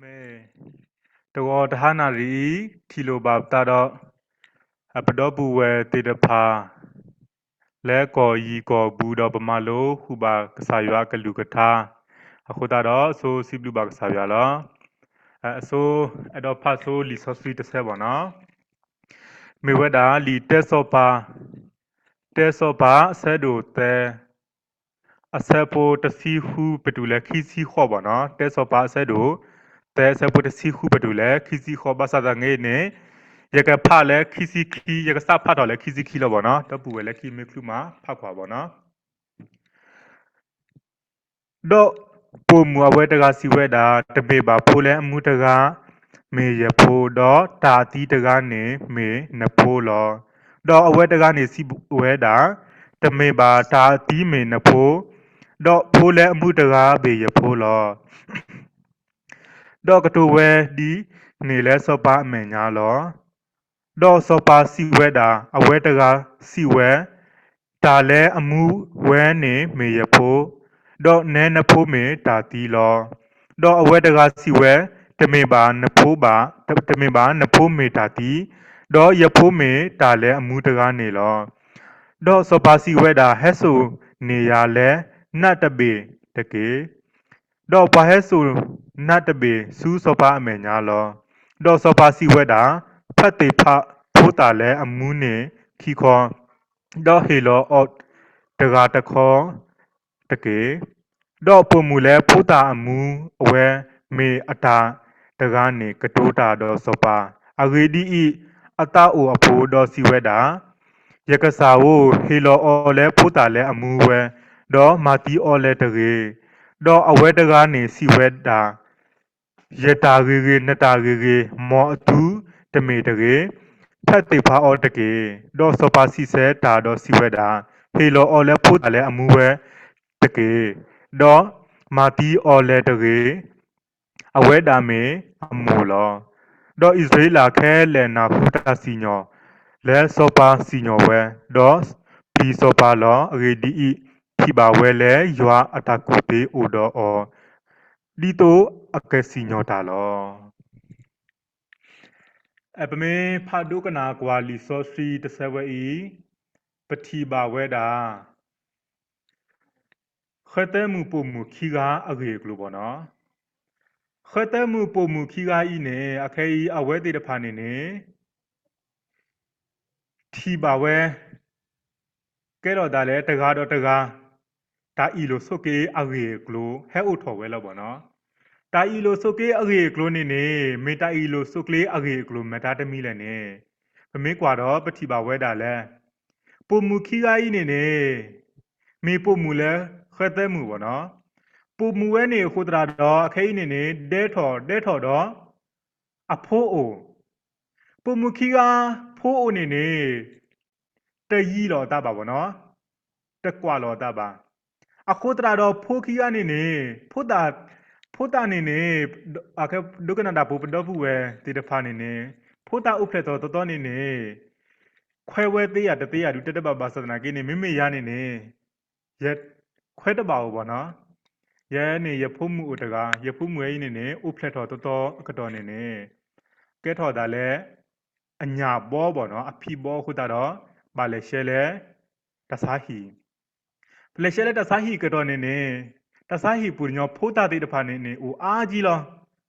Me to hana ri kilo bab ta do apdo buwe te de pha le ko yi ko bu do pama lo hu ba ksa ywa kalu katha akhuta do so siblu ba ksa ywa lo so ado pha so li so sweet se bo no me weda li te so pa se do te အဆက်ပိုတစီဟုပတူလဲခီစီခေါ်ပါနော်တဲစောပါဆက်တို့တဲဆက်ပိုတစီဟုပတူလဲခီစီခေါ်ပါစားတဲ့ငေးနေရကဖလဲခီစီခီရကစဖတ်တော့လဲခီစီခီလို့ပေါ့နော်တပူဝဲလဲခီမေခလူမှာဖတ်ခွာပေါ့နော်တော့ပုံမူအဝဲတကစီဝဲတာတပေပါဖိုးလဲအမှုတကမေရဖိုးတော့တာတီတကနေမေနဖိုးလောတော့အဝဲတကနေစီဝဲတာတမေပါတာတီမေနဖိုးတော့ဖိုးလဲအမှုတကားဘေရဖိုးလောတော့ကတူဝဲဒီနေလဲစောပါအမေညာလောတော့စောပါစီဝဲတာအဝဲတကားစီဝဲတာလဲအမှုဝဲနေမေရဖိုးတော့နဲနဖိုးမေတာတီလောတော့အဝဲတကားစီဝဲတမေပါနဖိုးပါတမေပါနဖိုးမေတာတီတော့ရဖိုးမေတာလဲအမှုတကားနေလောတော့စောပါစီဝဲတာဟဲ့ဆိုနေရလဲနတ်တပေတကေတော့ဘာဟဲဆိုနတ်တပေစူးစောပါအမေညာလောတော့စောပါစီဝဲတာဖတ်တေဖဖိုးတာလဲအမှုနေခီခေါ်တော့ဟေလောအော့တကားတခေါ်တကေတော့ပုံမူလဲဖိုးတာအမှုအဝဲမေအတာတကားနေကတိုးတာတော့စောပါအဂေဒီဤအတာအိုအဖိုးတော့စီဝဲတာရကစားဝဟေလောအော်လဲဖိုးတာလဲအမှုဝဲတော့မာတီအော်လဲတကေတော့အဝဲတကားနေစီဝဲတာရတာရေနတာရေမောအတူတမေတကေဖတ်တေဖာအော်တကေတော့စောပါစီဆဲတာတော့စီဝဲတာဟေလောအော်လဲဖို့တာလဲအမှုဝဲတကေတော့မာတီအော်လဲတကေအဝဲတာမေအမှုလောတော့ဣသရေလခဲလဲနာဖူတာစီညောလဲစောပါစီညောဝဲတော့ပီစောပါလောရေဒီဤခိပါဝဲလဲရွာအတကူတေအိုတော့အော်ဒီတိုအကစီညောတာလောအပမေဖာဒုကနာကွာလီဆိုစီတဆဝဲဤပတိပါဝဲတာခတဲမှုပုံမှုခီကအဂေကလိုပေါ့နော်ခတဲမှုပုံမှုခီကဤနေအခဲဤအဝဲတေတဖာနေနေထီပါဝဲကဲတော့ဒါလဲတကားတော့တကားဒါဤလိုစုတ်ကေအဂေကလိုဟဲအိုထော်ဝဲလောက်ပေါ့နော်တာဤလိုစုတ်ကေအဂေကလိုနေနေမေတာဤလိုစုတ်ကလေးအဂေကလိုမတာတမီလဲနေပမေကွာတော့ပတိပါဝဲတာလဲပုံမှုခီကဤနေနေမေပုံမှုလဲခတဲမှုပေါ့နော်ပုံမှုဝဲနေခုတရာတော့အခဲနေနေဒဲထော်တော့အဖိုးအိုပုံမှုခီကဖိုးအိုနေနေတရီတော့တပါပေါ့နော်တကွာတော့တပါအခုတရာတော့ဖိုးခီကနေနေဖိုးတာနေနေအခက်ဒုကနာတာပူပတော့ဘူးဝဲတေတဖာနေနေဖိုးတာဥဖလက်တော့တော်နေနေခွဲဝဲသေးရတသေးရဒူတက်တပါပါသဒနာကိနေမိရနေနေရခွဲတပါဘူးပေါ့နော်ရဲနေရဖုံမှုတကားရဖုံမှုရေးနေနေဥဖလက်တော့တော်အကတော်နေနေကဲထော်တာလဲအညာဘောပေါ့နော်အဖီဘောခုတာတော့ပါလေရှဲလဲတစားဟီပလေရှဲလဲတစားဟီကတော်နေနေတစားဟီပူညောဖိုးတာတေတဖာနေနေဦးအာကြီးလော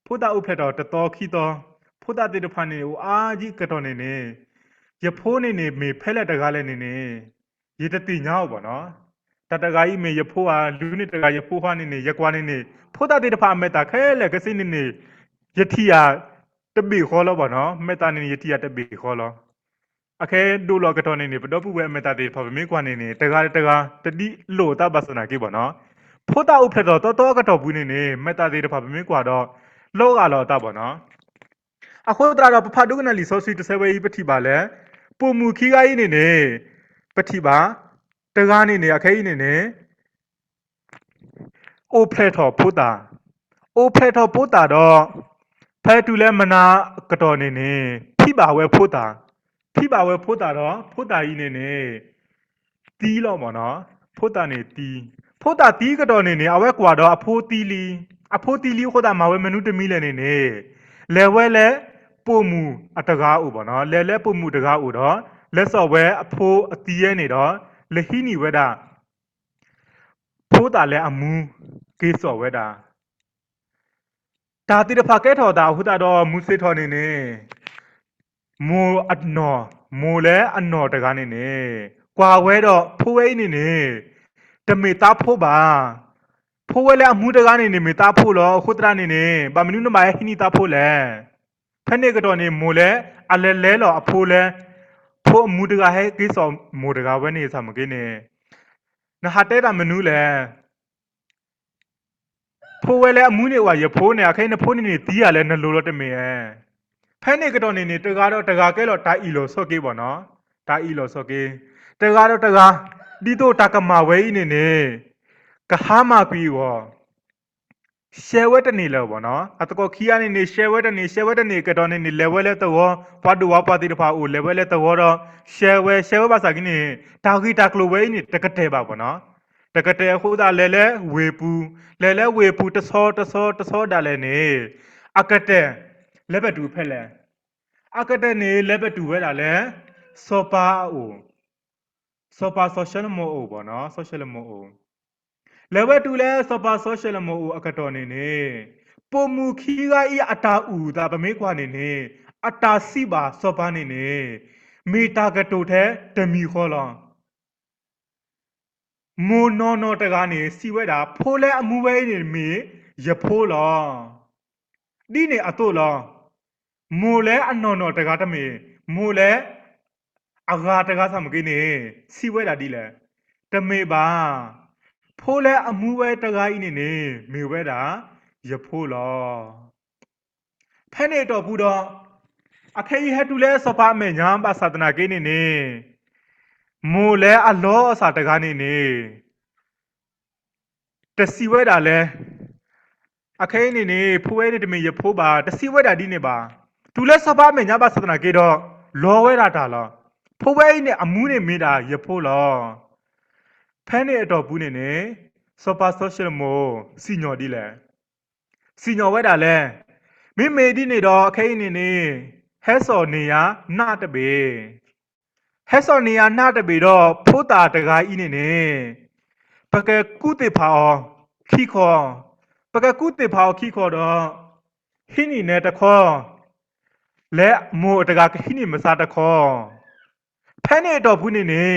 ဖိုးတာဥဖလက်တော့တော်ခီတော်ဖိုးတာတေတဖာနေဦးအာကြီးကတော်နေနေရဖိုးနေနေမေဖဲလက်တကားလဲနေနေရေတတိညောက်ပေါ့နော်တတကာကြီးမေရဖိုးဟာလူနေတကာရဖိုးဟာနေနေရကွာနေနေဖိုးတာတေတဖာမေတာခဲလက်ကစိနေနေယတိယာတပိခေါ်လို့ပေါ့နော်မေတာနေယတိယာတပိခေါ်လို့အခဲဒိုလောကတော်နေနေပတော့ပုဝဲမေတာတေဖာမေကွာနေနေတကာတတိလို့တပတ်စနာကိပေါ့နော်ဖိုးတာဥဖလက်တော့တော်ကတော့ဘူးနေနေမေတာတေတဖာမေကွာတော့လောကတော့တပေါ့နော်အခုတရာတော့ဖာဒုကနလီဆိုစီတဆဝဲပတိပါလဲပုံမူခီကိုင်းနေနေပတိပါတကားနေနေအခဲနေနေအိုဖလက်တော်ဖိုးတာတော့ဖဲတူလဲမနာကတော်နေနေဖိပါဝဲဖိုးတာတော့ဖိုးတာကြီးနေနေတီးလို့ပေါ့နော်ဖိုးတာနေတီးဖိုးတာတီးကတော်နေနေအဝဲကွာတော့အဖိုးတီးလီ အဖိုးတီလီခိုတာမှာဝဲမနုတမီလဲနေနေလဲဝဲလဲပို့မှုအတကားဥပေါ့နော်လဲပို့မှုတကားဥတော့လက်စော်ဝဲအဖိုးအတီးရဲနေတော့လဟီနီဝဲတာဖိုးတာလဲအမူကေစော်ဝဲတာဒါတိတဖာကဲထော်တာဟူတာတော့မူစေထော်နေနေမိုအနော်မိုလဲအနော်တကားနေနေကွာဝဲတော့ဖိုးဝဲနေနေတမေတာဖိုးပါဖိုးဝဲလဲအမှုတကားနေနေမေတာဖိုးလောခုတရနေနေဘာမနုနမရဲ့ဟိနီတာဖိုးလဲဖက်နေကတော့နေမိုလဲအလဲလဲလောအဖိုးလဲဖိုးအမှုတကားဟဲကိစောမိုတကားဝဲနေစာမကိနေနဟာတဲတာမနုလဲဖိုးဝဲလဲအမှုနေဝါရဖိုးနေအခိုင်းနဖိုးနေနေတီးရလဲနလိုလောတမေရဲ့ဖဲနေကတော့နေနေတကားတော့တကားကဲလောတာအီလောဆော့ကေးပေါ့နော်တာအီလောဆော့ကေးတကားတော့တကားဒီတော့တကမာဝဲနေနေကဟာမာပီဝရှဲဝဲတနေလောပေါ့နော်အတကောခီးရနေနေရှဲဝဲတနေကတော့နေနေလေဝဲလဲတော့ဘွားတူဝါပါတိတဖာအိုလေဝဲလဲတော့ရှဲဝဲပါစာကိနေတာဂီတာကလိုဝဲနေတကတဲ့ပါပေါ့နော်တကတဲ့ဟိုဒါလဲဝေပူလဲဝေပူတဆောဒါလဲနေအကတဲ့လက်ဘတူဖက်လဲအကတဲ့နေလက်ဘတူဝဲတာလဲစောပါအိုစောပါဆိုရှယ်မိုအိုပေါ့နော်ဆိုရှယ်မိုအိုလဲဝဲတူလဲစောပါဆိုရှယ်မိုအိုအကတော်နေနေပုံမူခီကဤအတာဥဒါဗမေကွာနေနေအတာစီပါစောပါနေနေမီတာကတိုထဲတမီခေါ်လောမိုနော်တကားနေစီဝဲတာဖိုးလဲအမှုဝဲနေမီရဖိုးလောဒီနေအတော့လောမိုလဲအနော်တကားတမေမိုလဲအဂါတကားဆမကိနေစီဝဲတာဒီလဲတမေပါဖိုးလဲအမှုဝဲတကားဤနေနေမေဝဲတာရဖိုးလောဖဲနေတော့ဘူးတော့အခေဟဲတူလဲစပါမေညာပါသဒနာကိနေနေမိုလဲအလောအစာတကားနေနေတစီဝဲတာလဲအခဲနေနေဖိုးဝဲနေတမင်ရဖိုးပါတစီဝဲတာဒီနေပါသူလဲစပါမေညာပါသဒနာကိတော့လောဝဲတာလောဖိုးဝဲနေအမှုနေမိတာရဖိုးလောဖဲနေတော့ဘူးနေနေစပါဆိုရှယ်မိုစီညော်ဒီလဲစီညော်ဝဲတာလဲမိမေဒီနေတော့အခဲနေနေဟဲစော်နေရနာတပေဟဲစော်နေရနာတပေတော့ဖိုးတာတကားဤနေနေပကဲကုတေဖာခီခေါ်ပကကုတေဖာခီခေါ်တော့ဟိနီနဲ့တခေါ်လဲမိုတကားဟိနီမစားတခေါ်ဖဲနေတော့ဘူးနေနေ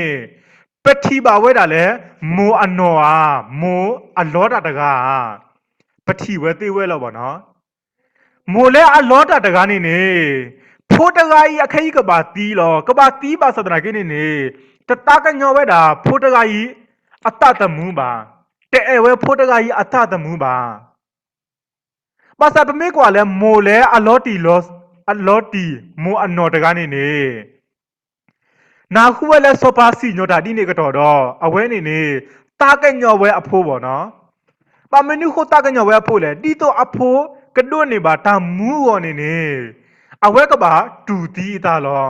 ပတိပါဝဲတာလဲမိုအနော်မိုအလောတာတကားပတိဝဲသေးဝဲတော့ဗောနော်မိုလဲအလောတာတကားနေနေဖိုးတကားကြီးအခကြီးကပါတီးလောကပါတီးပါသဒနာကိနေနေတတကညောဝဲတာဖိုးတကားကြီးအတတမှုပါတဲ့ဝဲဖိုးတကားကြီးအတတမှုပါပါစာပမေကွာလဲမိုလဲအလောတီမိုအနော်တကားနေနေနာခုဝဲလဲစောပါစီညောတာဒီနေကတော့အဝဲနေနေတာကညောဝဲအဖိုးပေါ့နော်ပါမနုခိုတာကညောဝဲအဖိုးလဲဒီတော့အဖိုးကတွနေပါတာမူးော်နေအဝဲကပါတူတီးတာလော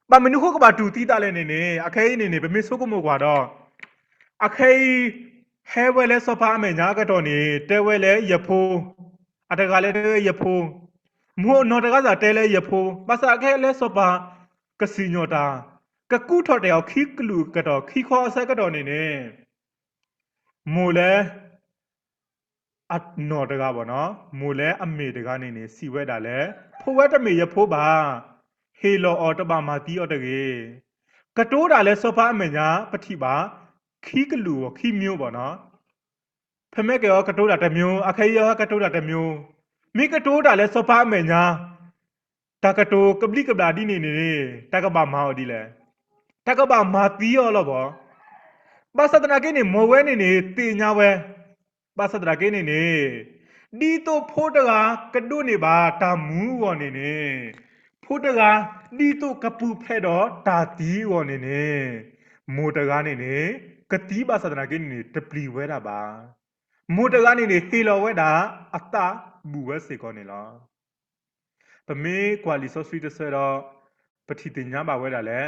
ပါမနုခိုကပါတူတီးတာလဲနေအခဲနေဗမေဆုကမိုကွာတော့အခဲဟဲဝဲလဲစောပါအမေညာကတော့နေတဲဝဲလဲရဖိုးအတကလဲရဖိုးမို့နော်တကားစားတဲလဲရဖိုးပါစာခဲလဲစောပါကစီညောတာကကုထော်တဲ့ခိကလူကတော့ခိခေါ်ဆက်ကတော့နေမို့လဲအနော်တကားပေါ့နော်မို့လဲအမေတကားနေစီဝဲတာလဲဖိုးဝဲတမေရဖိုးပါဟေလောအော်တပါမာတီအော်တကေကတိုးတာလဲစောဖာအမေညာပတိပါခိကလူခိမျိုးပေါ့နော်ဖမဲကေရောကတိုးတာတမျိုးအခေရောကတိုးတာတမျိုးမိကတိုးတာလဲစောဖာအမေညာတကတိုကပလိကပလာဒီနေတကပါမာအော်ဒီလဲတကပါမာတီအော်လောပေါ့ပါစတနာကိနေမောဝဲနေတင်ညာဝဲပါစတနာကိနေဒီတော့ဖိုးတကာကတုနေပါတာမူးဝော်နေဖိုးတကာဒီတော့ကပူဖဲတော့တာတီးဝော်နေမိုတကာနေကတိပါစတနာကိနေတပလီဝဲတာပါမိုတကာနေဟေလောဝဲတာအတဘူဝဲစေကောနေလောပမေကွာလီဆိုဆွီတဆတော့ပတိတင်ညာပါဝဲတာလဲ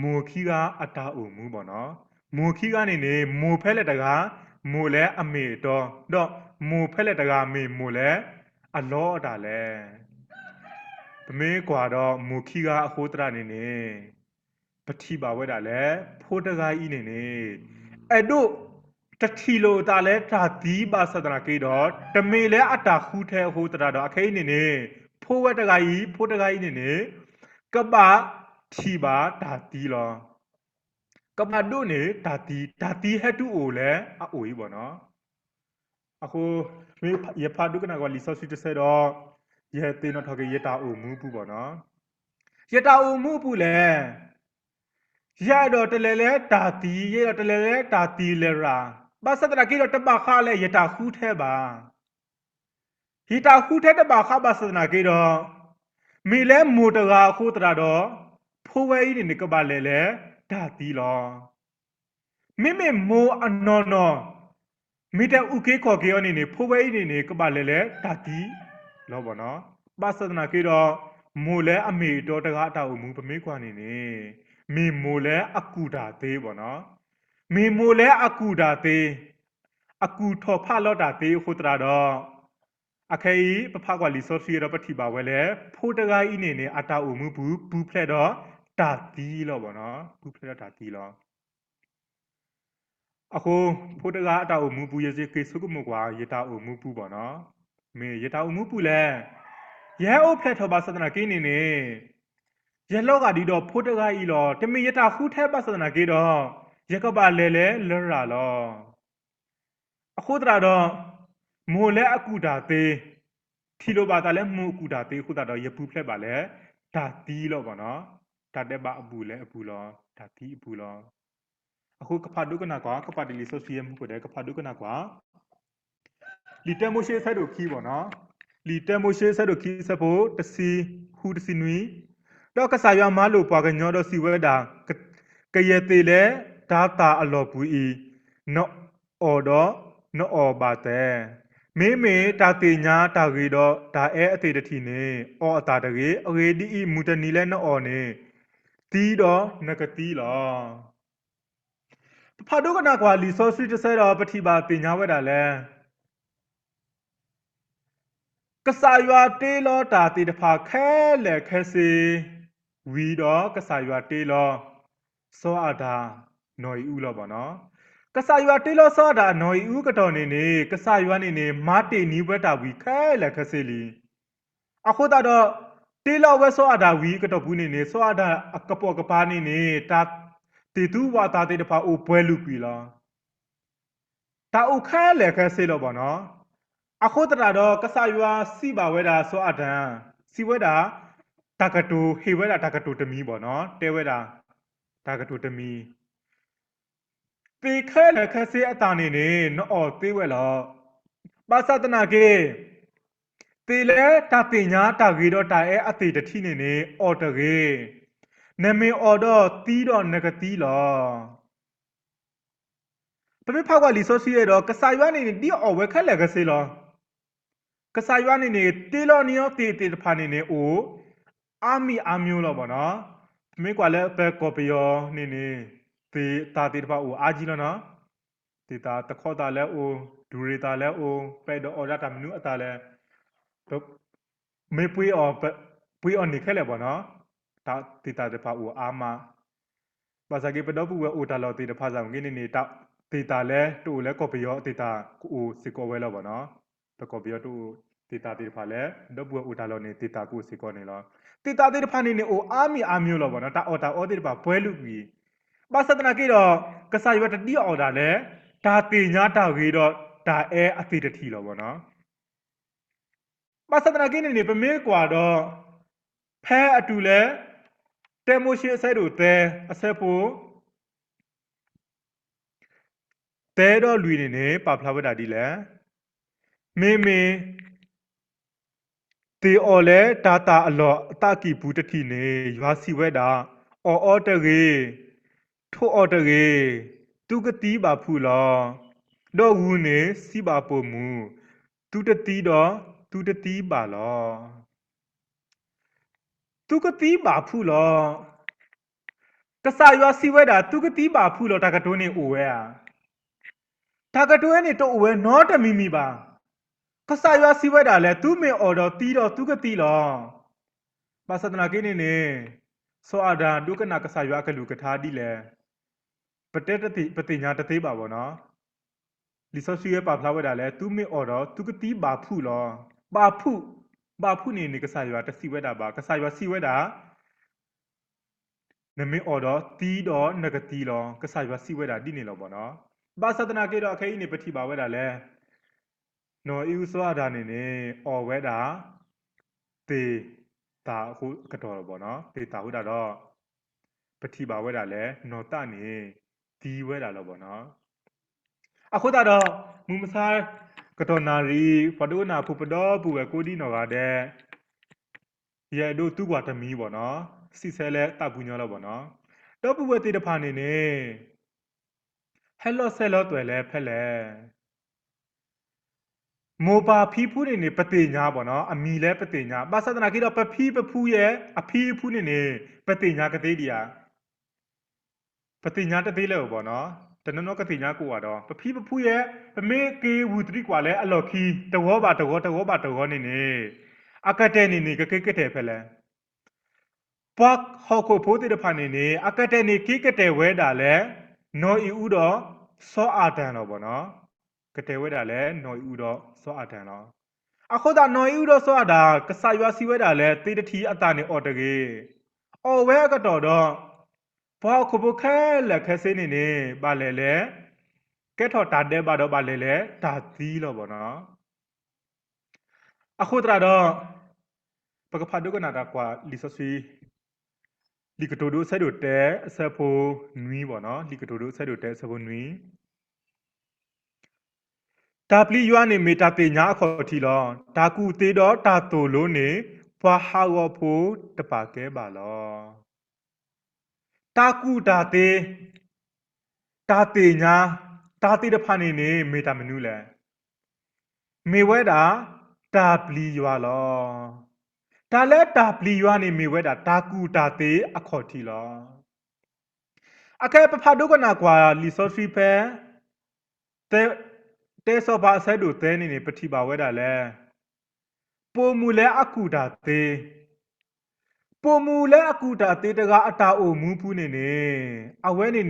မိုခီကအတာအုံမူပေါ့နော်မိုခီကနေမိုဖဲလက်တကာမိုလဲအမေတော့ มูเฟลตะกามีมูเลอลอดาเลปะเมกว่าดอมูคีกาอโคตรานี่นี่ปะทีบาเวดาเลโพตะกาอีนี่นี่ไอดุตะทีโลตาเลตาตีบาสตนาเกดอตะเมเลอะตาคูเทโคตราดออะเคนี่นี่โพเวตะกาอีโพตะกาอีนี่นี่กะบะทีบาตาตีลอกะบะดุนี่ตาตีเฮตุโอเลอะโออีบ่เนาะ အခုမေရဖာဒုကနာကလီဆော့စီတဆဲတော့ရဲတင်းတော့ထောက်ကရတာအုံမှုပူပေါ့နော်ရတာအုံမှုပူလေရတော့တလဲလဲတာတီရတော့တလဲလဲတာတီလဲရာဘာစတနာကိတော့တပခါလဲရတာခူးထဲပါရတာခူးထဲတပခါဘာစတနာကိတော့မီလဲမူတကာခုတရာတော့ဖိုးဝဲဤနေကပါလဲလဲတာတီလောမိမိမိုးအနော်နော်မိတဲ့ဥကေခေါ်ကေယောနေနေဖိုးဝဲနေနေကပါလဲလဲတာတီလောဘောနော်ပါစဒနာကေတော့မိုလဲအမေတော်တကားအတောက်မှုပမေးခွာနေနေမေမိုလဲအကူတာသေးဘောနော်မေမိုလဲအကူတာသေးအကူထော်ဖလော့တာသေးခုတရာတော့အခေပဖကွာလီဆော့ဖီရပတိပါဝဲလဲဖိုးတကားဤနေနေအတောက်မှုပူဖလက်တော့တာတီလောဘောနော်ပူဖလက်တာတီလောအခုဖိုးတကားအတောက်မှုပူရစီကေဆုကမကွာရတာအမှုပူပေါ့နော်မေရတာအမှုပူလဲရဲအိုဖလက်ထော်ပါစဒနာကိနေနေရဲလောကဒီတော့ဖိုးတကားဤလောတမီရတာခူးထဲပါစဒနာကိတော့ရကပါလဲလဲလရလောအခုတရာတော့မိုလဲအကူတာသေးထီလိုပါတာလဲမိုအကူတာသေးခုတတော့ရပူဖလက်ပါလဲဒါတီးလောပေါ့နော်ဒါတက်ပါအပူလဲအပူလောဒါတီးအပူလောအခုကဖာဒုကနာကွာကဖာဒီလီဆိုစီယမ်ကိုတဲ့ကဖာဒုကနာကွာလီတမိုရှေဆက်တို့ခီးပေါ့နော်လီတမိုရှေဆက်တို့ခီးစဖို့တစီဟူတစီနွီတော့ကစားရမလို့ပွားကညောတော့စီဝဲတာကရသေးလဲဒါတာအလော်ပူဤနော်အော်တော့နော်အော်ပါတဲ့မေမေတာတေညာတာကြီးတော့ဒါအဲအသေးတတိနေအော်အတာတကြီးအရေဒီမူတနီလဲနော်အော်နေတီးတော့နကတီးလောဖာဒုကနာကွာလီဆိုစီတဆဲတော့ပတိပါတင်ညာဝဲတာလဲကစားရွာတေးလောတာတေတဖာခဲလဲခဲစီဝီတော့ကစားရွာတေးလောစောအတာနော်ဤဦးလောပေါ့နော်ကစားရွာတေးလောစောအတာနော်ဤဦးကတော်နေနေကစားရွာနေနေမာတေနီးဘွဲတာဝီခဲလဲခဲစီလီအခုတော့တေးလောဝဲစောအတာဝီကတော်ဘူးနေနေစောအတာအကပေါ်ကပါနေနေတာတေတူဝါတာတေတဖာအိုပွဲလူပြီလားတာအိုခဲလဲခဲစီလောပေါ့နော်အခုတရာတော့ကဆာရွာစီပါဝဲတာစောအတန်စီဝဲတာတကတူဟေဝဲတာတကတူတမီပေါ့နော်တဲဝဲတာတကတူတမီပေခဲလက်ခဆေးအတာနေနေနော်သေးဝဲလောပါစတနာကေတေလဲတာပညာတာဂီတော့တာအဲအတေတတိနေနေအော်တကေနမေအော်တော့တီးတော့နဂတီးလောပမေဖောက်ကလီဆိုစီရတော့ကဆာရွာနေနေတီးအော်ဝဲခက်လက်ခဆေးလောကစားရွာနေနေတေလောနီယောတေတေတဖာနေနေအိုအာမီအာမျိုးလောပေါ့နော်မင်းကွာလဲပဲကော်ပီယောနေနေတေတာတေတဖာအိုအာကြီးလောနော်တေတာတခေါ်တာလဲအိုဒူရီတာလဲအိုပဲတော့အော်ရတာမနုအတာလဲတော့မေပွေးအော်ပွေးအော်နေခဲလဲပေါ့နော်တာတေတာတဖာအိုအာမပါစကေပတော့ပူဝဲအိုတာလောတေတဖာဆောင်ငင်းနေနေတာတေတာလဲတူလဲကော်ပီယောတေတာကိုစီကောဝဲလောပေါ့နော်တကောပြောတူတေတာတေဖာလဲဒဘွယ်ဦးတာလောနေတေတာကိုစီကောနေလောတေတာတေဖာနေနေအိုအာမီအာမျိုးလောဘောနော်တာအော်တေတပါပွဲလူကြီးပါစတနာကေတော့ကဆာရွတ်တီအော်တာလဲဒါတေညာတာကြီးတော့ဒါအဲအတိတတိလောဘောနော်ပါစတနာကေနေနေပမေးကွာတော့ဖဲအတူလဲတဲမိုရှိအစဲတို့တဲအစဲဖို့တဲတော့လူနေနေပါဖလာဝတ်တာဒီလဲမေမေတေအော်လဲတာတာအလောအတကီဘူးတတိနေရွာစီဝဲတာအော်တရေထိုးအော်တရေသူကတိပါဖူလောတော့ဝူနေစီပါပုံမူသူတတိတော့သူတတိပါလောသူကတိပါဖူလောကဆာရွာစီဝဲတာသူကတိပါဖူလောတာကတိုးနေအိုဝဲတာကတိုးနေတော့အိုဝဲနောတမီမီပါ ကဆာရွာစီဝဲတာလဲသူမေအော်တော်တီးတော်သူကတီးလောပါစတနာကိနေနေစောအာဒါဒုကနာကဆာရွာကလူကထားတီးလဲပတက်တတိပတိညာတသေးပါဘောနော်လီဆော့စီရဲ့ပါဖလာဝဲတာလဲသူမေအော်တော်သူကတီးပါဖုလောပါဖုပါဖုနေနေကဆာရွာတစီဝဲတာပါကဆာရွာစီဝဲတာနမေအော်တော်တီးတော်နဂတီလောကဆာရွာစီဝဲတာတီးနေလောဘောနော်ပါစတနာကိတော့အခဲကြီးနေပတိပါဝဲတာလဲနော်အူစောအာဒါနေနေအော်ဝဲတာတေတာအခုကတော့ဘောနော်တေတာဟုတ်တာတော့ပတိပါဝဲတာလဲနော်တနေဒီဝဲတာလောဘောနော်အခုတော့မူမစားကတော့နာရီဖဒိုနာဖူပတော့ပူဝဲကိုဒီနော်ကတဲ့ရဲ့တို့သူ့ကွာတမီပေါ့နော်စီဆဲလဲတပူညောလောပေါ့နော်တော့ပူဝဲတေတဖာနေနေဟဲလောဆဲလောတွေ့လဲဖက်လဲမိုပါဖီးဖူးနေပတိညာပေါ့နော်အမီလဲပတိညာပါစတနာကိတော့ပဖီးပဖူးရဲ့အဖီးဖူးနေပတိညာကတိဒီယာပတိညာတသေးလဲပေါ့နော်တနနောကတိညာကိုကတော့ပဖီးပဖူးရဲ့ပမေကေဝူတရိကွာလဲအလော်ခီတဝောပါတဝောတဝောပါတဝောနေအကတဲ့နေကကတဲ့ဖက်လဲပတ်ဟောကိုဖိုးတဲ့ဖာနေအကတဲ့နေကိကတဲ့ဝဲတာလဲနော်အီဦးတော့စောအာတန်တော့ပေါ့နော်ကတဲ့ဝဲတာလဲနော်အီဦးတော့စောအာတန်တော့အခုဒါနော်အီဦးတော့စောအာတာကဆာရွာစီဝဲတာလဲတေးတထီအတာနေအော်တကေအော်ဝဲကတော့ဘာခုဘခဲလက်ခဲစင်းနေပါလေကဲထော်တာတဲ့ပါတော့ပါလေဒါသီးလို့ပေါ့နော်အခုတော့ပကဖာဒုကနာတာကွာလီဆဆွီလီကတိုဒိုဆဲဒိုတဲဆာဖိုနွီပေါ့နော်လီကတိုဒိုဆဲဒိုတဲဆာဖိုနွီတာပလီယွာနေမီတာတေညာခေါ်ထီလောဒါကူတေတော့တာတိုလို့နေဘွာဟာဝဖိုတပါကဲပါလောတာကူတာတေညာတာတေတဖာနေမေတာမနူးလဲမေဝဲတာတာပလီယွာလောဒါလဲတာပလီယွာနေမေဝဲတာတာကူတာတေအခေါ်ထီလောအခဲပဖာဒုကနာကွာလီဆော့ထရီဖဲတဲဆောပါဆဲဒိုတဲနေပတိပါဝဲတာလဲပိုမူလဲအကူတာတေပိုမူလဲအကူတာတေတကအတာအိုမူဖူးနေအဝဲနေ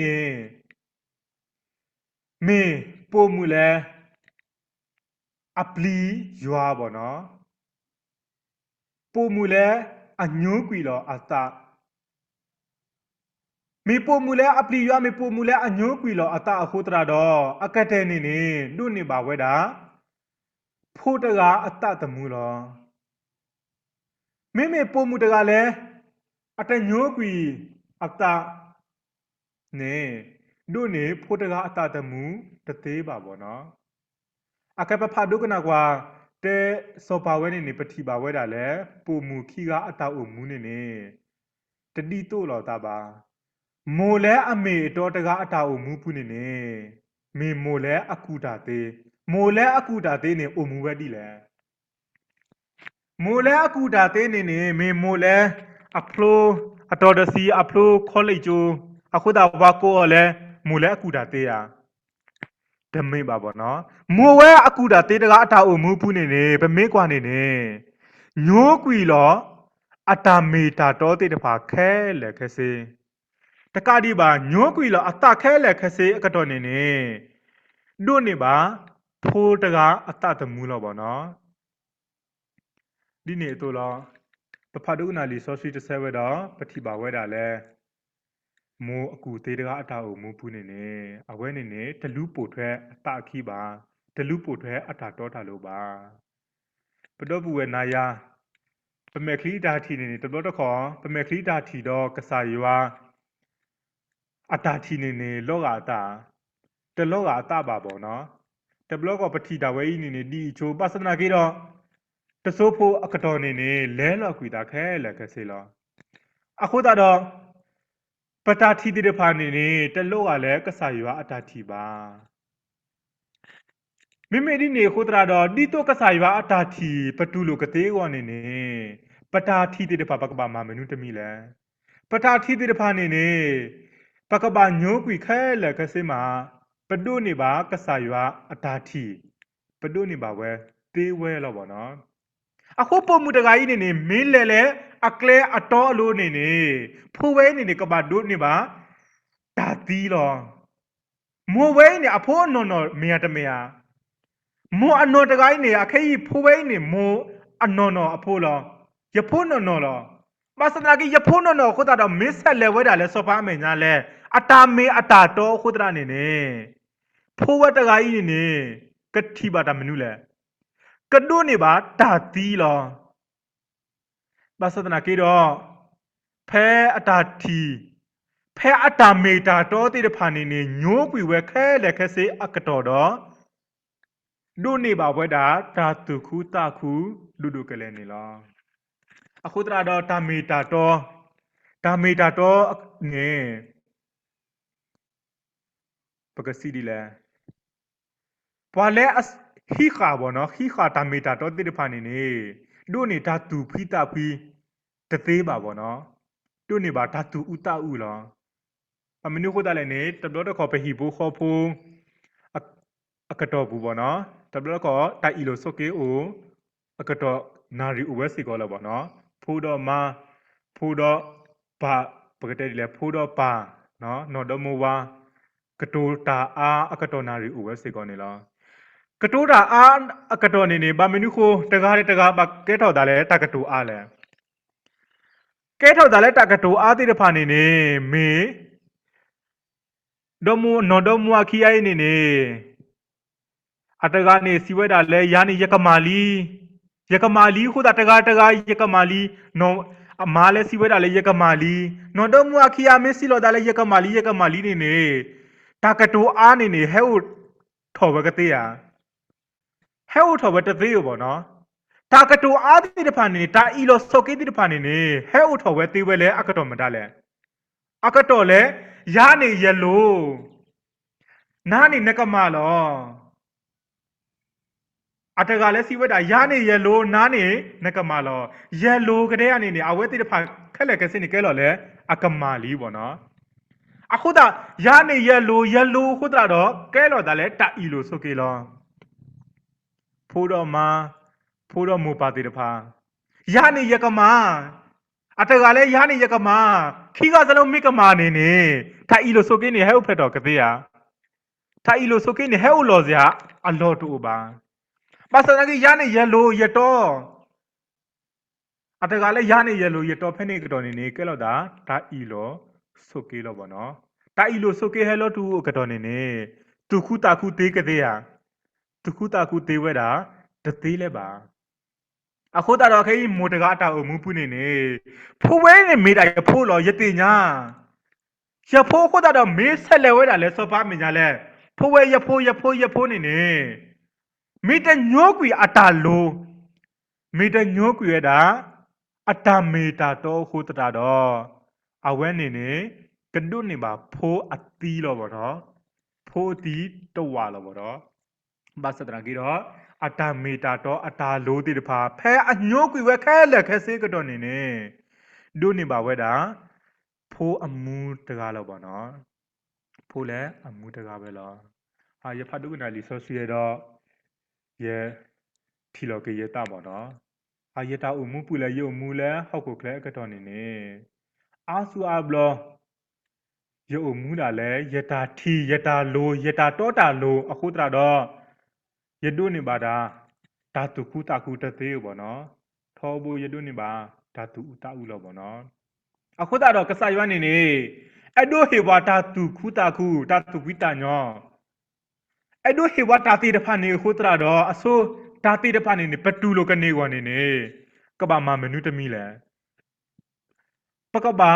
မေပိုမူလဲအပလီယွာပေါ့နော်ပိုမူလဲအညိုးကွီလောအတာမေပိုမူလဲအပလီယွာမေပိုမူလဲအညိုးကွီလောအတာအခုတရာတော့အကတဲ့နေဒုနေပါဝဲတာဖိုးတကအတတမူလောမေပိုမူတကလဲအတညိုးကွီအတာနေဒုနေဖိုးတကအတတမူတသေးပါဘောနော်အကပဖာဒုကနာကွာတဲစောပါဝဲနေပတိပါဝဲတာလဲပိုမူခီကအတာအုံမူနေတတိတို့လောတာပါမိုလဲအမေတော်တကအတာအုံမူဖူးနေမေမိုလဲအကူတာသေးမိုလဲအကူတာသေးနေအုံမူဝဲတိလဲမိုလဲအကူတာသေးနေမေမိုလဲအဖလိုအတော်တစီအဖလိုခေါ်လိုက်ကျိုအခုတာဝါကိုလဲမိုလဲအကူတာသေးရဓမေပါဘောနော်မိုဝဲအကူတာတေးတကအတာအုံမူဖူးနေဗမေကွာနေညိုးကွီလောအတာမေတာတော်တေးတဖာခဲလက်ခဲစေတကတိပါညိုးကွီလောအတာခဲလက်ခဲစေအကတော်နေဒုနေပါဖိုးတကအတတမူလောဘောနော်ဒီနေတော့လောပဖာဒုကနာလီဆောစီတဆဲဝဲတော့ပတိပါဝဲတာလဲမိုးအကူသေးတကအတာအုံမူဖူးနေအဝဲနေတလူပိုထွဲအတာခီပါတလူပိုထွဲအတာတော်တာလို့ပါပတော့ဘူးဝဲနာယာပမေခလီတာထီနေတတော်တခေါ်ပမေခလီတာထီတော့ကဆာရွာအတာထီနေလောကအတာတလောကအတာပါပေါ့နော်တဘလောကပတိတာဝဲဤနေဒီချိုပသနာကေတော့တဆိုးဖို့အကတော်နေလဲလောကွီတာခဲလက်ကစေလောအခုတော့ပတာထီတဲ့ဖာနေတလို့ကလည်းကဆာရွာအတာထီပါမိမိဒီနေခုတရာတော့ဒီတော့ကဆာရွာအတာထီပတူလိုကသေးကောနေပတာထီတဲ့ဖာပကပါမမနုတမီလဲပတာထီတဲ့ဖာနေပကပါညိုးကွီခဲလက်ကစေမှာပဒုနေပါကဆာရွာအတာထီပဒုနေပါဝဲ တေးဝဲလောပေါ့နော်အခုပုံမှုတကာကြီးနေမင်းလဲအကလဲအတော်အလို့နေဖိုးဝဲနေကပါဒုနေပါဒါတီးလောမိုးဝဲနေအဖိုးနော်မရတမရမိုးအနော်တကာကြီးနေအခဲကြီးဖိုးဝဲနေမိုးအနော်အဖိုးလောရဖိုးနော်လောမစနာကြီးရဖိုးနော်ခုတာတော့မစ်ဆက်လဲဝဲတာလဲစောပါမယ်ညာလဲအတာမေအတာတော်ခုတာနေဖိုးဝဲတကာကြီးနေကတိပါတာမနုလဲကဒုနေပါဒါတီးလောဘာစနာကြီးတော့ဖဲအတာတီဖဲအတာမေတာတော်တိတဖာနေညိုးကွေဝဲခဲလဲခဲစေအကတော်တော့ဒုနေပါဝဲတာဒါတုခုတာခုဒုကလေးနေလောအခုတရာတော့တာမေတာတော်ငယ်ပကစီဒီလဲပွာလဲဟီခါဘောနော်ဟီခါတာမေတာတော်တိတဖာနေဒုနေတာတူဖီတာဖီတသေးပါဘောနော်ဒုနေပါဒါတူဥတာဥလောအမနုခုတာလဲနေတဘလတော့ခေါ်ပဟီဘူခေါ်ဖူအကတော်ဘူးဘောနော်တဘလတော့တိုင်အီလိုဆိုကေအိုအကတော်နာရီဥဝဲစီကောလောဘောနော်ဖိုးတော့မဖိုးတော့ဘာပကတဲ့လေဖိုးတော့ပါနော်နော်တော့မဝါကတိုတာအားအကတော်နာရီဥဝဲစီကောနေလောကတိုတာအားအကတော်နေဘာမနုခိုတကားပါကဲထောက်တာလဲတကတိုအားလဲကဲထောက်တာလဲတကတိုအားတိတဖာနေမေဒမူနော်ဒမူအခီအိုင်နေအတကားနေစီဝဲတာလဲယာနေယကမာလီခုတာတကားယကမာလီနော်အမားလဲစီဝဲတာလဲယကမာလီနော်ဒမူအခီယာမင်းစီလောတာလဲယကမာလီနေတကတိုအားနေဟဲ့ထော်ဘကတေးရဟဲ့ထော်ဘတသေးရပေါ့နော်တာကတိုအားတိတဖာနေတာအီလိုစောကေတိတဖာနေဟဲ့ထော်ဝဲသေးဝဲလဲအကတော်မတလဲအကတော်လဲရနေရလို့နားနေနကမလောအတကလည်းစီဝဲတာရနေရလို့နားနေနကမလောရလို့ကတဲ့အနေနဲ့အဝဲတိတဖာခက်လက်ကစနေကဲလော်လဲအကမာလီပေါ့နော်အခုတာရနေရလို့ခုတာတော့ကဲလော်တာလဲတာအီလို့ဆိုကေလောဖိုးတော့မူပါတိတဖာရနေရကမာအတကလည်းရနေရကမာခီကစလုံးမိကမာနေတာအီလို့ဆိုကေနေဟဲ့ဖက်တော့ကတဲ့ရတာအီလို့ဆိုကေနေဟဲ့လော်စရာအလော်တူပါပါစနာကြီးရနေရလို့ရတော့အတကလည်းရနေရလို့ရတော့ဖက်နေကတော့နေကဲလို့တာအီလို့ဆိုကေလို့ပေါ့နော်တာအီလို့ဆိုကေဟဲလို့တူကတော့နေတူခုတာခုသေးကတဲ့ရတူခုတာခုသေးဝဲတာတသေးလဲပါအခုတော့ခေမိုတကားတာအမှုပုနေဖိုးဝဲနေမိတာရဖိုးလောရတိညာရဖိုးခုတော့မေးဆက်လဲဝဲတာလဲစောပါမညာလဲဖိုးဝဲရဖိုးနေမိတညိုးကွေအတာလိုမိတညိုးကွေရတာအတာမေတာတော့ခုတတာတော့အဝဲနေကဒုနေပါဖိုးအသီးလောပေါ့နော်ဖိုးတီတဝါလောပေါ့နော်ဘာစတရာကြီးတော့အတာမေတာတော့အတာလိုတိတဖာဖဲအညိုးကွေဝဲခဲလက်ခဲစေကတော့နေဒုနေပါဝဲတာဖိုးအမူတကားလောပေါ့နော်ဖိုးလဲအမူတကားပဲလောဟာရဖတ်တုကနာလီဆိုစီရတော့ye thilo ke ye ta bo no a ye ta u mu pu le ye mu le hok ko kle ka to ne a su a blo ye u mu da le ye ta thi ye ta lo ye ta to ta lo a khu tra do ye du ni ba da ta tu ku ta ku ta te bo no tho bu ye du ni ba ta tu u ta u lo bo no a khu ta do ka sa ywan ne a do he wa ta tu ku ta wi ta nyoအဲ့တို့ဟေဝတာတိတဖာနေခိုးတရာတော့အစိုးတာတိတဖာနေပတူလိုကနေကွာနေကဘာမမနုတမီလဲပကဘာ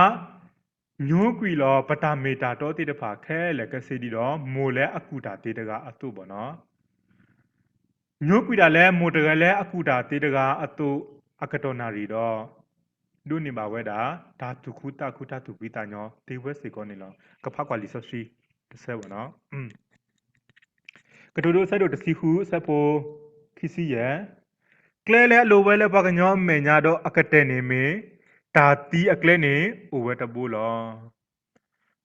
ညိုးကွီလောပတာမေတာတော့တိတဖာခဲလဲကစီဒီတော့မိုလဲအကူတာတေတကအတုပေါ့နော်ညိုးကွီတာလဲမိုတကလဲအကူတာတေတကအတုအကတော်နာရီတော့ဒုနေပါဝဲတာဒါတုခုတာတုပိတာညောတေဝဲစေကောနေလောကဖကွာလီဆစီတစ်ဆဲပေါ့နော်ကတူတို့ဆက်တို့တစီခုဆက်ဖို့ခီစီရကလဲလဲလိုဝဲလဲပကညောမေညာတော့အကတဲ့နေမေဒါတီအကလဲနေအိုဝဲတပူလော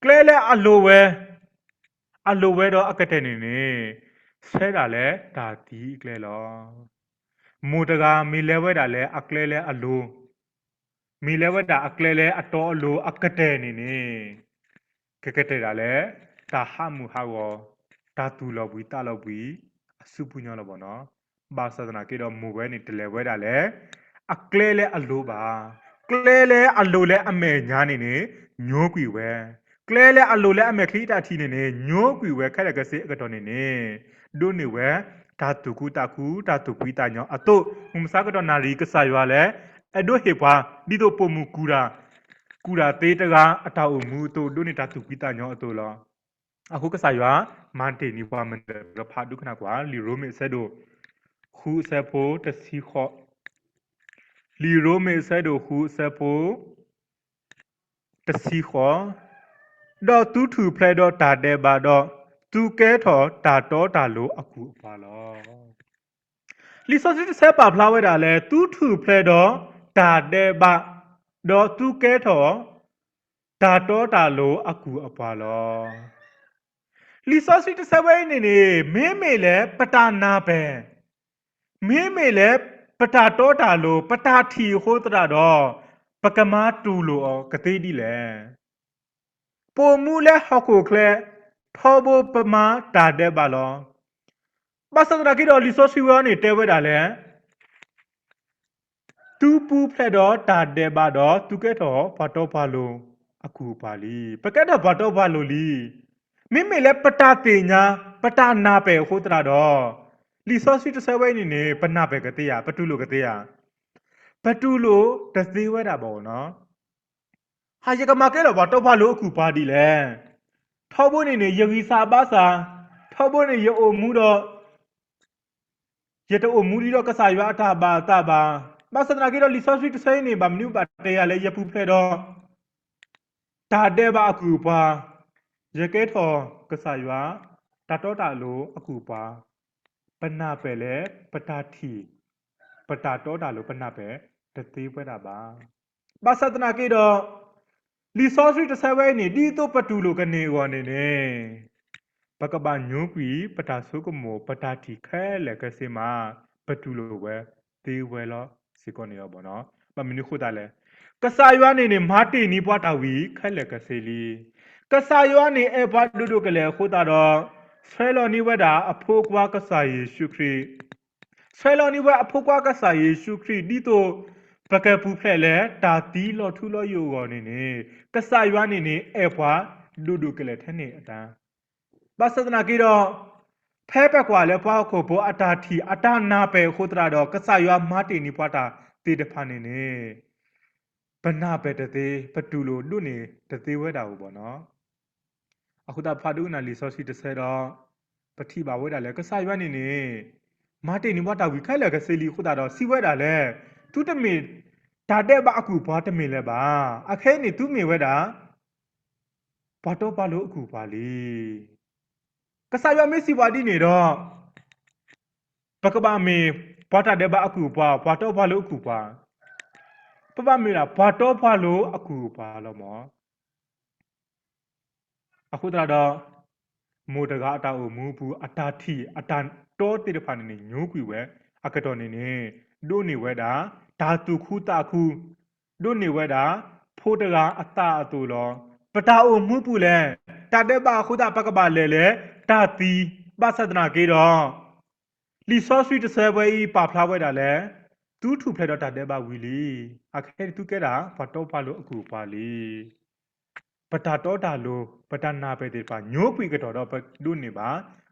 ကလဲလဲအလိုဝဲတော့အကတဲ့နေဆဲတာလဲဒါတီကလဲလော มูตกามีเลเวดาเลอักเลเลอโลมีเลเวดาอักเลเลอตอโลอักเตนี่ကကတဲ့တာလေတာဟာမူဟာဝတာတူလောဘီတာလောဘီအစုပညာလောဘောနော်ဘာသာဒနာကေတော့မူပဲနေတလဲဝဲတာလေအကလဲလဲအလိုပါကလဲလဲအလိုလဲအမေညာနေနေညိုးကွီဝဲကလဲလဲအလိုလဲအမေခလီတာထီနေနေညိုးကွီဝဲခက်ရကစေအကတော်နေနေဒုနေဝဲတာတူကူတာကူတာတူပီတာညောအတုမမစားကတော့နာရီကဆာရွာလဲအဒိုဟေပွားဒီတော့ပုံမူကူတာကူတာသေးတကားအတောက်မူတို့ဒုနေတာတူပီတာညောအတုလောအခုကစားရွာမန်တေနီပွားမန်ရဖာဒုခနာကွာလီရိုမေဆဲဒိုခူဆဲဖိုတစီခော့လီရိုမေဆဲဒိုခူဆဲဖိုတစီခော့ဒေါ်တူထူဖလဲတော့တာတဲ့ပါတော့သူကဲထော်တာတော့တာလို့အခုပါလောလီဆိုစစ်ဆဲပါဖလာဝဲတာလဲတူထူဖလဲတော့တာတဲ့ပါတော့သူကဲထော်တာတော့တာလို့အခုအပါလောလီဆိုစစ်ဆဲဝဲနေနေမင်းမေလဲပတာနာပဲမင်းမေလဲပတာတော့တာလို့ပတာထီဟိုးတတာတော့ပကမာတူလို့ကတိဒီလဲပိုမူလဲဟောက်ကိုကလဲထောဘပမာတာတဲ့ပါလောဘာစတရာကီတော့လီဆိုစီဝါနေတဲဝဲတာလဲတူပူဖလက်တော့တာတဲ့ပါတော့သူကဲတော့ဘာတော့ပါလို့အခုပါလီပကက်တော့ဘာတော့ပါလို့လီမိမေလဲပတာတင်ညာပတာနာပဲဟိုတရာတော့လီဆိုစီတဆဲဝဲနေနေပနာပဲကတိယပတူလို့ကတိယပတူလို့တသေးဝဲတာပေါ့နော်ဟာရကမကဲတော့ဘာတော့ပါလို့အခုပါဒီလဲထောဖို့နေနေယဂီစာပါစာထောဖို့နေရအိုမူတော့ရတအိုမူဒီတော့ကစားရွာအတာပါတာပါဘာစတနာကီတော့လီဆိုစီတဆဲနေပါမနုပါတဲရလဲရပူဖဲတော့တာတဲ့ပါအခုပါရကဲထော်ကစားရွာတာတော့တာလို့အခုပါပနာပဲလေပတာထီပတာတော့တာလို့ပနာပဲတသေးပွဲတာပါဘာစတနာကေတော့လီဆိုစီတဆဲဝဲနေဒီတော့ပတူလို့ကနေကောနေနေပကပညုကွီပတာဆုကမောပတာထီခဲလေကစေမာပတူလို့ဝဲသေးဝဲလို့စီကောနေရောဘောနော်ပမနုခုတာလဲကဆာရွာနေနေမာတီနီပွားတာဝီခဲလေကစေလီကဆာရွာနေအဘတ်ဒုဒုကလေခုတာတော့ဆွဲလော်နိဝဒအဖို့ကွာကဆာယေရှုခရစ်ဆွဲလော်နိဝအဖို့ကွာကဆာယေရှုခရစ်ဒီတော့ပကပူဖဲလေတာတီလော်ထူလော်ယိုကောနေနေကဆာရွာနေနေအဘွားဒုဒုကလေထဲနေအတန်းဘာစဒနာကီတော့ဖဲပကွာလေပွားကိုဘောအတာထီအတာနာပဲခုတရာတော့ကဆာရွာမာတီနီပွားတာတေတဖာနေနေဘနာပဲတသေးပတူလို့လွတ်နေတသေးဝဲတာဘူးပေါ့နော်အခုတာဖာဒုနာလီဆိုစီတဆဲတော့ပတိပါဝဲတာလဲကဆာရွက်နေနေမာတင်နီဘတာဝီခိုင်လဲကစေလီခုတာတော့စီဝဲတာလဲသူတမီဒါတဲ့ပါအခုဘာတမီလဲပါအခဲနေသူမီဝဲတာဘာတော့ပါလို့အခုပါလီကဆာရွက်မေးစီပါတီနေတော့ပကပါမေဘာတာတဲ့ပါအခုပါဘာတော့ပါလို့အခုပါပပမေတာဘာတော့ပါလို့အခုပါလို့မောအခုတရတော့မိုတကားအတာကိုမူဘူးအတာထီအတာတောတိတဖာနေညိုးကွီဝဲအကတော်နေနေဒိုနေဝဲတာဓာတုခုတာခုဒိုနေဝဲတာဖိုးတကားအတာအတူလောပတာအိုမူပူလဲတာတဲ့ပါခုတာပကပါလဲလဲတာတီပသဒနာကေတော့လီဆောဆွီတဆဲဝဲဤပါဖလာဝဲတာလဲတူးထူဖလဲတော့တာတဲ့ပါဝီလီအခဲတူကဲတာဖတ်တော့ပါလို့အခုပါလီပတာတော့တာလို့ပတာနာပဲတဲ့ပါညိုးကွီကတော့ဒုနေပါ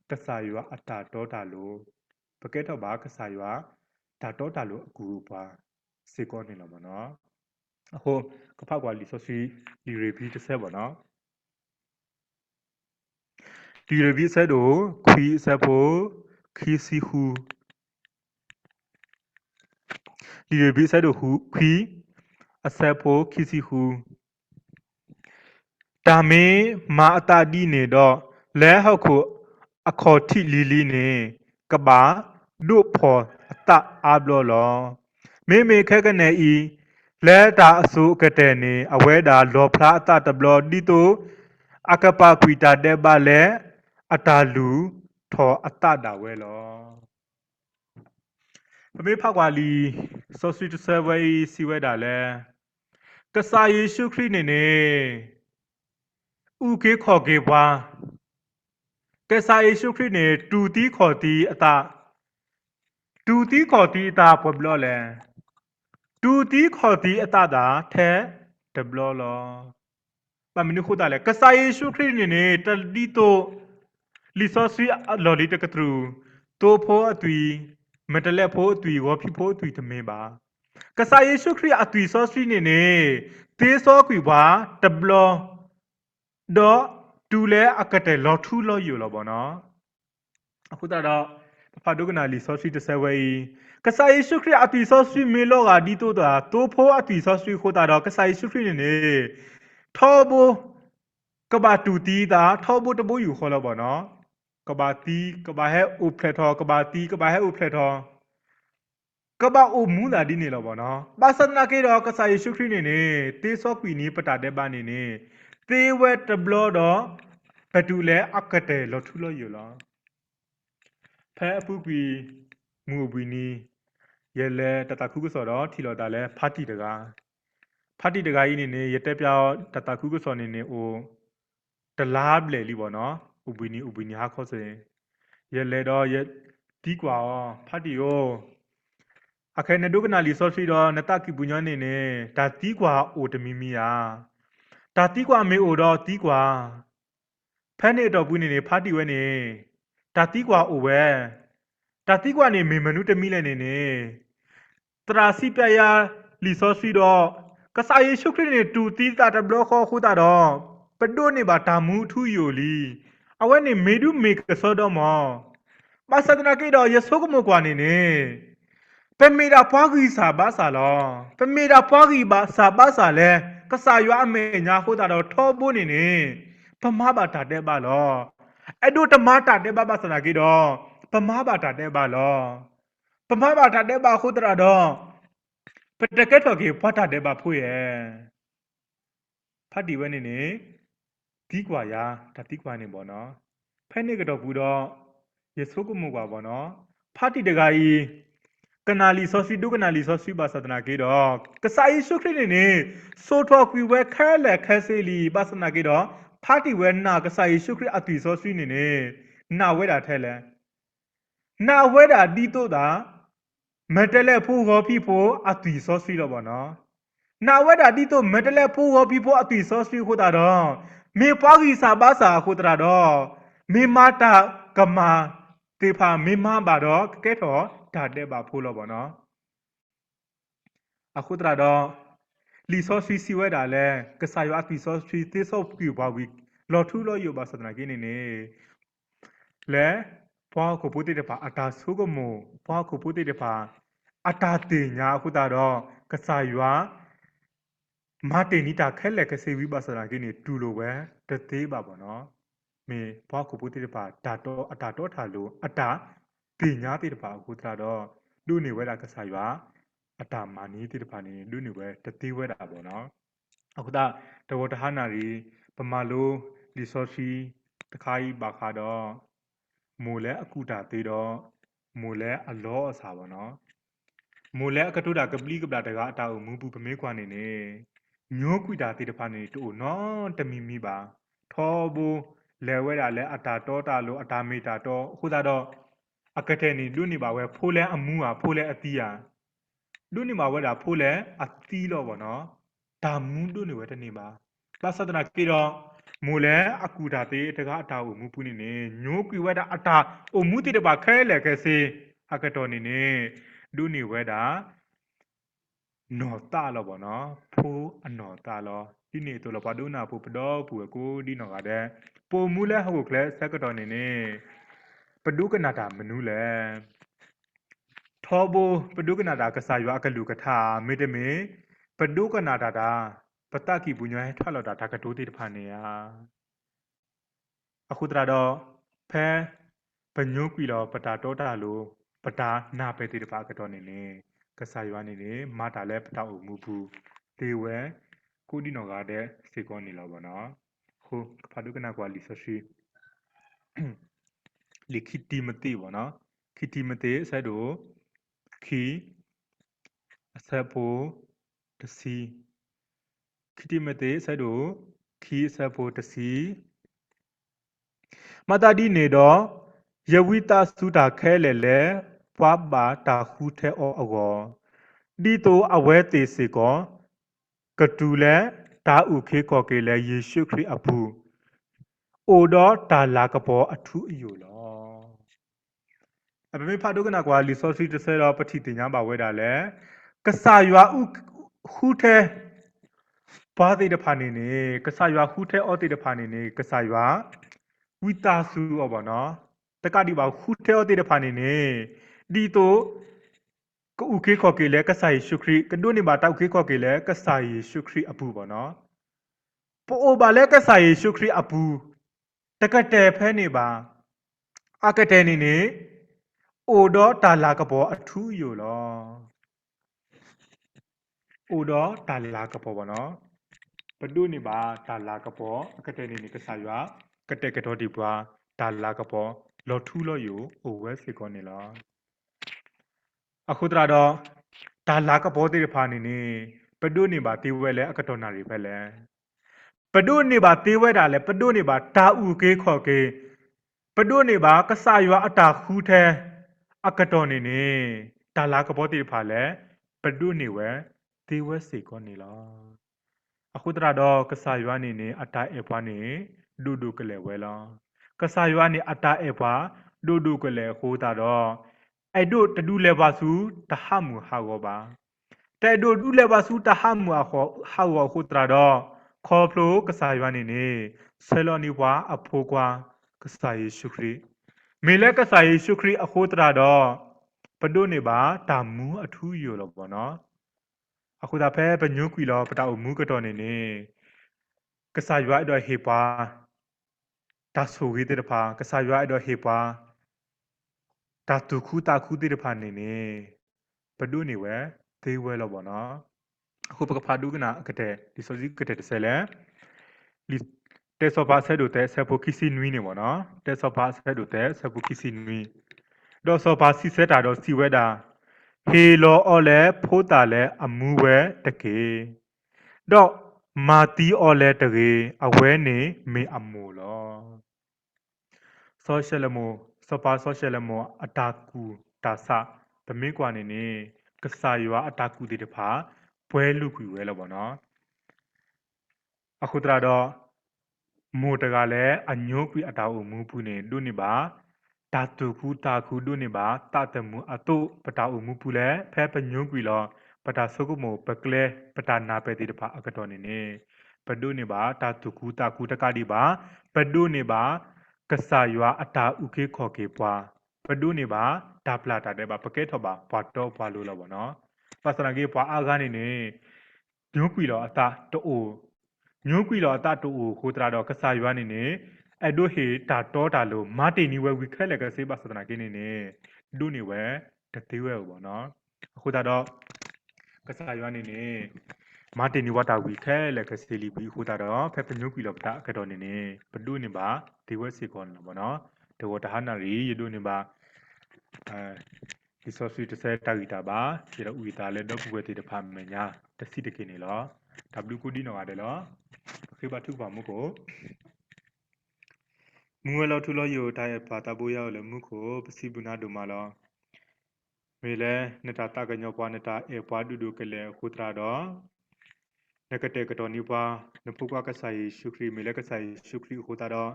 ကဆာရွာအတာတော့တာလို့ပကဲတော့ပါကဆာရွာတာတော့တာလို့အခုပါစေကောနေလို့မနော်အခုကဖောက်ကွာလီဆိုစီလီရီပီတစ်ဆက်ပါနော်လီရီပီဆက်တော့ခွီဆက်ဖို့ခီစီဟူလီရီပီဆက်တော့ဟူခွီအဆက်ဖို့ခီစီဟူတာမေမာအတာဒီနေတော့လဲဟောက်ခုအခေါ်ထိလီလီနေကဘာဒုဖော်အတအာဘလောလောမေမေခဲကနေဤလဲတာအစိုးကတဲ့နေအဝဲတာလောဖလားအတတဘလောဒီတိုအကပကွီတာတဲ့ပါလဲအတာလူထော်အတတာဝဲလော ပမေဖကွာလီစောစီတဆဝဲစီဝဲတာလဲကစားယေရှုခရစ်နေနေဥကေခေါ်ကေပွားကစားယေရှုခရစ်နေတူတီခေါ်တီအတာတူတီခေါ်တီအတာပေါ်ဘလောလဲတူတီခေါ်တီအတာတာထဲတဘလောလောပမနုခုတာလဲကစားယေရှုခရစ်နေနေတလီတိုလီစောစီလော်လီတကထရူတိုဖိုအတူမတလက်ဖိုအတူဝဖိဖိုအတူတမေပါကစားယေရှုခရစ်အတူစောစီနေနေတေးစောကွေပါတဘလောတော့တူလဲအကတဲ့လော်ထူလော်ယူလောပေါ့နော်အခုတော့ဖာဒုကနာလီစောစီတဆဝဲကစားယေရှုခရစ်အတူစောစီမေလောကဒီတိုတာတိုဖိုအတူစောစီခိုတာတော့ကစားယေရှုခရစ်နေနေထောဘူကဘာတူတီတာထောဘူတဘူယူခေါ်လောပေါ့နော်ကဘာတီကဘာဟဲဥဖလက်ထောကဘာတီကဘာဟဲဥဖလက်ထောကဘာအိုမူလာဒီနေလောပေါ့နော်ပါစနာကေတော့ကစားယေရှုခရစ်နေနေတေးစောကွီနီပတာတဲ့ပါနေနေတေးဝဲတဘလောတော့ဘတူလဲအကတဲ့လော်ထူလော်ယူလောဖဲအပူကွီမူဘီနီရဲလဲတတခုကစောတော့ထီလော်တာလဲဖာတီတကားဖာတီတကားကြီးနေနေရတက်ပြောင်းတတခုကစောနေနေအိုတလားပလေလီပေါ့နော်ဥပီနီဟာခေါ်စေရဲလဲတော့ရဲတီးကွာဖာတီယောအခဲနဒုကနာလီဆော့စီတော့နတကိပူညနေနေဒါတီးကွာအိုတမီမီယာဒါတီးကွာမေအိုတော့တီးကွာဖဲနေတော့ဘူးနေနေဖာတီဝဲနေဒါတီးကွာအိုဝဲဒါတီးကွာနေမေမနုတမီလဲနေနေတရာစီပြယာလီဆော့စီတော့ကစားယေရှုခရစ်နေတူတီးတာတဘလခေါ်ခုတာတော့ပဒိုနေပါတာမူထူယိုလီအဝဲနေမေဒုမေကဆောတော့မောပါစဒနာကေတော့ယေဆုကမကွာနေနေပမေရာဖွားကြီးစာဘာစာလောပမေရာဖွားကြီးဘာစာဘာစာလဲကစားရွာအမေညာခုတာတော့ထောဖို့နေနေပမဘာတာတဲ့ပါလောအဲ့တို့တမတာတဲ့ပါစနာကေတော့ပမဘာတာတဲ့ပါလောပမဘာတာတဲ့ပါခုတာတော့ပတကက်တော်ကေဖွားတာတဲ့ပါဖို့ရဲ့ဖတ်ဒီဝဲနေနေတီးကွာရာဒါတီးကွာနေပေါ့နော်ဖဲနေကတော့ဘူးတော့ယေဆုကမှုကွာပေါ့နော်ဖတ်တီတကာကြီးကနာလီဆောစီဒုကနာလီဆောစီပါစဒနာကေတော့ကစားယေရှုခရစ်နေနေဆိုတော်ကွေဝဲခဲလက်ခဲစေလီပါစနာကေတော့ဖတ်တီဝဲနာကစားယေရှုခရစ်အတူဆောစီနေနေနာဝဲတာထဲလဲနာဝဲတာဒီတော့တာမတလဲဖို့ဟောပြီဖို့အတူဆောစီတော့ပေါ့နော်နာဝဲတာဒီတော့မတလဲဖို့ဟောပြီဖို့အတူဆောစီခို့တာတော့မေပွားကြီးစာပါစာခို့တာတော့မေမာတာကမာတေဖာမေမပါတော့ကဲတော့ဒါတဲ့ပါဖို့လို့ပေါ့နော်အခုတရတော့လီဆော့ဆွီစီဝဲတာလဲကစားရအပီဆော့ဆွီတေဆော့ပြူပါဝီလော်ထူလော်ယူပါစဒနာကိနေနေလဲပွားကိုပုတိတပါအတာဆုကမိုပွားကိုပုတိတပါအတာတင်ညာအခုတတော့ကစားရမာတင်နီတာခဲလက်ကစေဝီပါစဒနာကိနေတူလိုပဲတသေးပါပေါ့နော်မေပွားကိုပုတိတပါဒါတော့အတာတော့ထားလို့အတာတင်ညာတိတပါအခုတတော့လူနေဝဲတာကစားရအတာမာနီတိတပါနေလူနေဝဲတသေးဝဲတာပေါ့နော်အခုတဝတဟနာရီပမာလိုလီဆော်စီတခါကြီးပါခါတော့မိုလဲအကူတာသေးတော့မိုလဲအလောအစာပေါ့နော်မိုလဲအကတုတာကပလီကပလာတကအတာကိုမူပူပမေးခွာနေနေညိုးကွီတာတေတဖာနေတူနော်တမီမီပါထောဘူလဲဝဲတာလဲအတာတောတာလို့အတာမေတာတော့အခုသာတော့အကတဲ့နေလူနေပါဝဲဖိုးလဲအမူဟာဖိုးလဲအတီးဟာလူနေမှာဝဲတာဖိုးလဲအတီးတော့ဗောနော်ဒါမူးလူနေဝဲတနေပါပါစဒနာကေတော့မိုလဲအကူတာတေတကအတာကိုမူပူနေနေညိုးကွီဝဲတာအတာအိုမူတေတပါခဲလဲခဲစေအကတော်နေနေလူနေဝဲတာနော်တာလောဗောနော်ဖိုးအနော်တာလောဒီနေတော့လပါဒုနာပူပတော့ပူကိုဒီနော်ကတဲ့ပိုမူလဲဟုတ်ကလဲဆက်ကတော်နေနေပဒုကနာတာမနူးလဲထောဘပဒုကနာတာကစားရွာကလူကထာမေတမေပဒုကနာတာတာပတကိပုညွဲထွက်လာတာဒါကတိုးတိတဖာနေရအခုတရတော့ဖဲပညုကွီလောပတာတောတာလိုပတာနာပဲတိတဖာကတော့နေနေကစားရွာနေနေမာတာလဲပတာအုံမူဘူးတေဝဲကိုဒီနော်ကတဲ့စေကောနေလောဗောနော်ခုပဒုကနာကွာလီဆရှိလီခိတီမတိဗောနော်ခိတီမတိဆဲတို့ คีเซโปตสีคิดไม่เตะเสดูคีเซโปตสีมาตาดีเนดอยวิตาสุดาแค่เลปะบาตาคูเทอออกดีโตอเวติสิกกตูเลตาอุเคกอเกเลเยซูคริอภูโอดอตาลากปออทุอยู่ลอเปไม่พาดูกันนะกว่าลิซอสีจะเสรอปฏิทินยามบ่าวเวดาเลกษายว่าอุคูเทปาติเดพานีนี่กษายว่าคูเทอติเดพานีนี่กษายว่าวิตาสูอบเนาะตะกาดีบ่าวคูเทอติเดพานีนี่ดีโตก็อุเคขอเกเลกษายชุครีกันดูนี่บาตาอุเคขอเกเลกษายชุครีอภูบ่เนาะปโอบาเลกษายชุครีอภูตะกะเตแพนี่บาอากะเตนี่นี่โอดอตาลากปออทุอยู่ลโอดอตาลากปอบ่เนาะปดูนี่บาตาลากปอกะเตนี่นี่กษายว่ากะเตกะโตดีบาตาลากปอลอทุลออยู่โอเวสิกอนี่ลอအခုတရာတော့ဒါလာကဘောတိဖာနေနေပဒုနေပါတေဝဲလဲအကတော်နာရီပဲလဲပဒုနေပါတေဝဲတာလဲပဒုနေပါတာဥကေခေါ်ကေပဒုနေပါကဆာရွာအတာခူးထဲအကတော်နေနေတာလာကဘောတိဖာလဲပဒုနေဝဲတေဝဲစေကောနေလားအခုတရာတော့ကဆာရွာနေနေအတာအဖွားနေဒူဒူကလေးဝဲလားကဆာရွာနေအတာအဖွားဒူဒူကလေးခိုးတာတော့အဲ့တို့တူလဲပါစုတဟမှုဟာကောပါแต่ดูดูเลบาสูตาหามัวขอหาวขุตราดอคอโปรกษายวันนี่เซลอนิวาอโภกวากษายชุครีเมเลกษายชุครีอโคตราดอปดุနေပါတာမူအထူးอยู่လောပေါ့နော်အခုဒါဖဲပညုကွီလောပတာအမူကတော့နေကษายရွာအတော့ဟေပါတာဆူဝီတဲ့ဖာကษายရွာအတော့ဟေပါတာတူခုတာခုတဲ့ဖာနေပဒုနေဝဲသေးဝဲလောပေါ့နော်အခုပကဖာဒုကနာကတဲ့ဒီဆိုစီကတဲ့ဆဲလဲလီတက်ဆောပါဆဲဒိုတဲ့ဆဲဖိုကီစီနွီနေပေါ့နော်တက်ဆောပါဆဲဒိုတဲ့ဆဲဖိုကီစီနွီဒေါ်ဆောပါစီဆဲတာတော့စီဝဲတာဟေလောအော်လဲဖိုးတာလဲအမူဝဲတကေတော့မာတီအော်လဲတကေအဝဲနေမေအမူလောဆိုရှယ်လမိုစပါဆိုရှယ်လမိုအတာကူတာဆာပမေကွာနေကဆာရွာအတာကူတေတဖာပွဲလူကွေဝဲလောပေါ့နော်အခုတရာတော့မိုတကလည်းအညိုးကွေအတာအမူပူနေဒုနေပါတာတူခုတာခုဒုနေပါတာတမှုအတုပတာအမူပူလဲဖဲပညိုးကွေလောပတာဆုကုမိုပကလဲပတာနာပဲတေတဖာအကတော်နေပဒုနေပါတာတူခုတာခုတကဒီပါပဒုနေပါကဆာရွာအတာဥခေခေါ်ကေပွားပဒုနေပါဒါပလာတာတဲ့ပါပကဲထော်ပါဘွာတော့ဘွာလို့လောပေါ့နော်ပါစနာကေဘွာအာကနေညိုးကွီလောအတာတိုးညိုးကွီလောအတာတိုးခိုတရာတော့ကဆာရွာနေအဲ့ဒိုဟေတာတော့တာလို့မာတီနီဝဲဝီခဲလက်ကစေးပါစနာကေနေဒုနေဝဲတသေးဝဲပေါ့နော်အခုတော့ကဆာရွာနေမာတင်နီဝတာဝီခဲလက်ကစေလီဘီခုတာတော့ဖက်ပညုကွီလောပတာကတော့နေပဒုနေပါဒီဝဲစီကောနော်ဗောနော်တေဝတဟနာရီယဒုနေပါဒီဆော့ဆွီတဆဲတာဂီတာပါဒီတော့ဦတာလဲတော့ပူဝဲတေတဖာမညာတစီတကိနေလော W ကိုဒီနော်ရတယ်လောခေပါထုပါမှုကိုမူဝဲလောထုလောယိုတိုင်းပါတာဘိုးရောက်လဲမှုကိုပစီဘူးနာဒိုမာလောမေလဲနတာတကညောပွားနတာအေပွားဒူဒူကလဲခုတရာတော့နကတဲ့ကတော့နိပါနဖုကွာကဆိုင်ရှုခရီမေလကဆိုင်ရှုခရီခိုတာတော့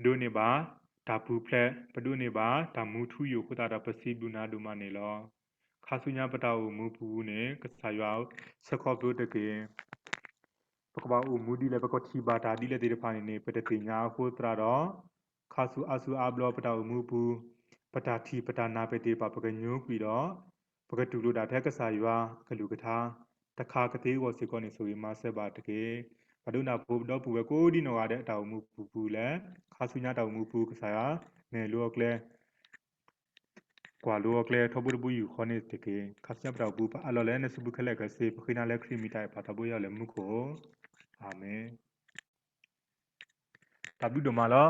ဒုနေပါဒါပူဖလက်ပဒုနေပါဒါမူထူယခိုတာတော့ပစီဘူးနာဒူမနေလောခါဆုညာပတာကိုမူပူနေကဆိုင်ရွာစခော့ဘုတကေပကဘာဦးမူဒီလေပကတိဘာဒါဒီလေတေဖာနေပတတိညာခိုတာတော့ခါဆုအဆူအဘလောပတာကိုမူပူပတာတီပတာနာပတေပါပကညိုးကွီတော့ပကတူလိုတာတဲ့ကဆိုင်ရွာကလူကထားတခါကတိကိုစီကောနေဆိုပြီးမဆက်ပါတကေဘဒုနာဘူတော့ဘူပဲကိုဒီနော်ရတဲ့အတောင်မူပူလဲခါဆုညာတောင်မူပူကစားရနေလောကလဲကွာလောကလဲထဘဘူးယူခနေတကေခါစညပတော့ဘူပါအလောလဲနေစဘူးခလက်ကစေပခိနာလဲခရီမီတိုင်ပါတဘရလဲမှုကိုအာမင်တဘဒုဒမလော